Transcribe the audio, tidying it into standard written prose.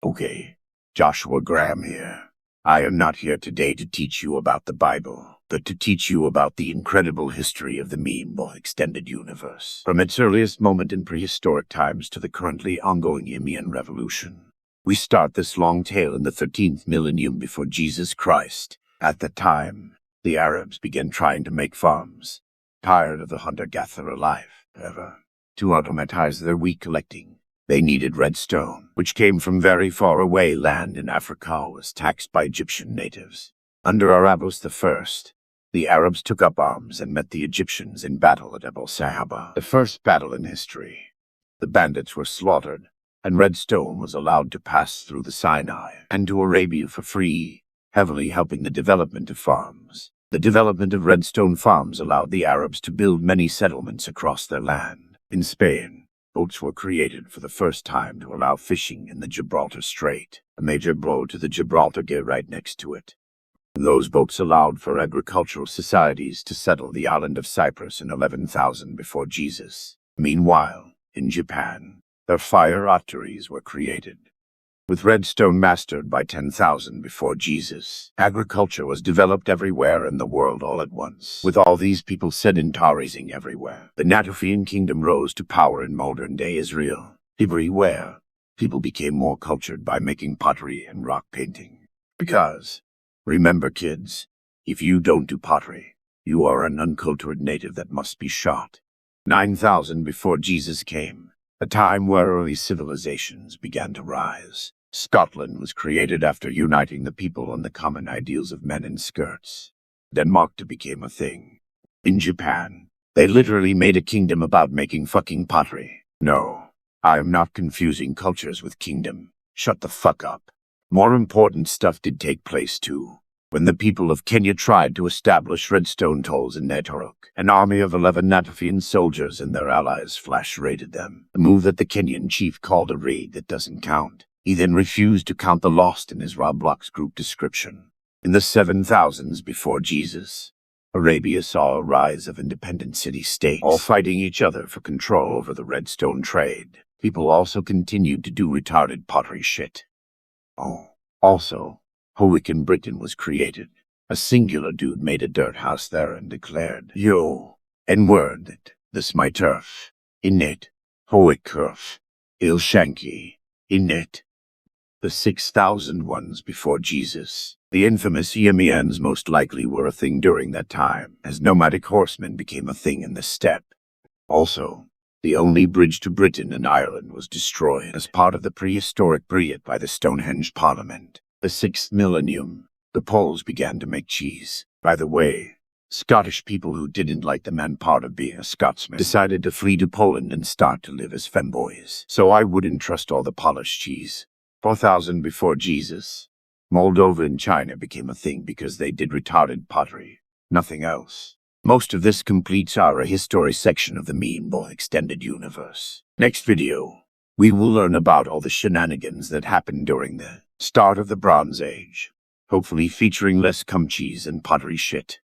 Okay, Joshua Graham here. I am not here today to teach you about the Bible, but to teach you about the incredible history of the Boah extended universe, from its earliest moment in prehistoric times to the currently ongoing Immune Revolution. We start this long tale in the 13th millennium before Jesus Christ. At that time, the Arabs began trying to make farms, tired of the hunter-gatherer life. However, to automatize their wheat collecting, they needed redstone, which came from very far away land in Africa, was taxed by Egyptian natives. Under Arabos I, the Arabs took up arms and met the Egyptians in battle at Ebel Sahaba, the first battle in history. The bandits were slaughtered, and redstone was allowed to pass through the Sinai and to Arabia for free, heavily helping the development of farms. The development of redstone farms allowed the Arabs to build many settlements across their land. In Spain, boats were created for the first time to allow fishing in the Gibraltar Strait, a major blow to the Gibraltar Gate right next to it. Those boats allowed for agricultural societies to settle the island of Cyprus in 11,000 before Jesus. Meanwhile, in Japan, their fire arteries were created. With redstone mastered by 10,000 before Jesus, agriculture was developed everywhere in the world all at once. With all these people sedentarizing everywhere, the Natufian kingdom rose to power in modern-day Israel. Everywhere, people became more cultured by making pottery and rock painting. Because, remember kids, if you don't do pottery, you are an uncultured native that must be shot. 9,000 before Jesus came, a time where early civilizations began to rise. Scotland was created after uniting the people on the common ideals of men in skirts. Denmark became a thing. In Japan, they literally made a kingdom about making fucking pottery. No, I am not confusing cultures with kingdom. Shut the fuck up. More important stuff did take place too. When the people of Kenya tried to establish redstone tolls in Netorok, an army of 11 Natufian soldiers and their allies flash-raided them, a move that the Kenyan chief called a raid that doesn't count. He then refused to count the lost in his Roblox group description. In the 7,000s before Jesus, Arabia saw a rise of independent city-states, all fighting each other for control over the redstone trade. People also continued to do retarded pottery shit. Also, Howick in Britain was created. A singular dude made a dirt house there and declared, "Yo, N-word that, this my turf. In it, Howick curf. Il shanky. In it." The 6,000 ones before Jesus, the infamous Yemians most likely were a thing during that time, as nomadic horsemen became a thing in the steppe. Also, the only bridge to Britain and Ireland was destroyed as part of the prehistoric period by the Stonehenge Parliament. The 6th millennium, the Poles began to make cheese. By the way, Scottish people who didn't like the man part of being a Scotsman decided to flee to Poland and start to live as femboys. So I wouldn't trust all the polished cheese. 4,000 before Jesus, Moldova and China became a thing because they did retarded pottery. Nothing else. Most of this completes our history section of the Boah extended universe. Next video, we will learn about all the shenanigans that happened during the start of the Bronze Age, hopefully featuring less cum cheese and pottery shit.